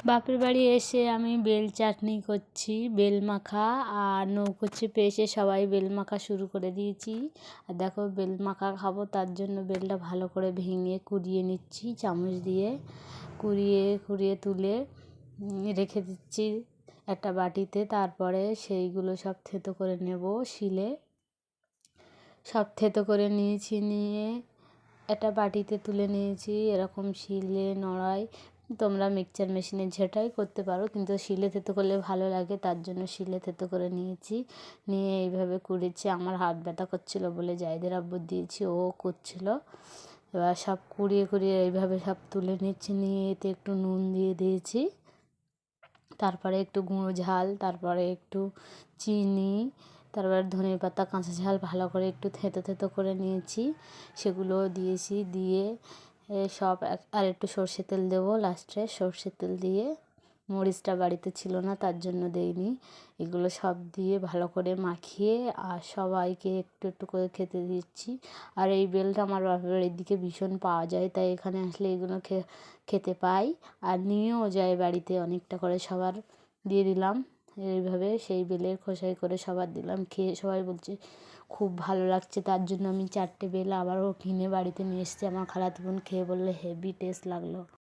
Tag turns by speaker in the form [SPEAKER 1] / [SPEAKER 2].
[SPEAKER 1] বাপের বাড়ি এসে আমি বেল চাটনি করছি, বেল মাখা। আর নৌকো চেপে এসে সবাই বেল মাখা শুরু করে দিয়েছি। আর দেখো বেল মাখা খাবো, তার জন্য বেলটা ভালো করে ভেঙে কুড়িয়ে নিচ্ছি চামচ দিয়ে। কুড়িয়ে তুলে রেখে দিচ্ছি একটা বাটিতে। তারপরে সেইগুলো সব থেতো করে নেব শিলে। সব থেতো করে নিয়ে একটা বাটিতে তুলে নিয়েছি। এরকম শিলে নোড়ায়, তোমরা মিক্সচার মেশিনে ঝেঁটাই করতে পারো, কিন্তু শিলে থেতো করলে ভালো লাগে, তার জন্য শিলে থেতো করে নিয়েছি। নিয়ে এইভাবে কুড়েছি। আমার হাত ব্যথা করছিল বলে জাহিদের আব্বু দিয়েছি, ও করছিল। এবার সব কুড়িয়ে এইভাবে সব তুলে নিচ্ছি। নিয়ে এতে একটু নুন দিয়ে দিয়েছি, তারপরে একটু গুঁড়ো ঝাল, তারপরে একটু চিনি, তারপরে ধনেপাতা, কাঁচা ঝাল ভালো করে একটু থেতো করে নিয়েছি, সেগুলোও দিয়েছি। দিয়ে সব আর একটু সর্ষে তেল দেবো লাস্টে। সর্ষে তেল দিয়ে, মরিচটা বাড়িতে ছিল না তার জন্য দেইনি। এগুলো সব দিয়ে ভালো করে মাখিয়ে আর সবাইকে একটু একটু করে খেতে দিচ্ছি। আর এই বেলটা আমার বাপের বাড়ির দিকে ভীষণ পাওয়া যায়, তাই এখানে আসলে এগুলো খেতে পাই। আর নিয়েও যায় বাড়িতে অনেকটা করে, সবার দিয়ে দিলাম। এইভাবে সেই বেলের খোসাই করে সবার দিলাম। খেয়ে সবাই বলছে খুব ভালো লাগছে, তার জন্য আমি 4টে বেল আবারও কিনে বাড়িতে নিয়ে এসেছি। আমার খালাতো বোন খেয়ে বললে হেভি টেস্ট লাগলো।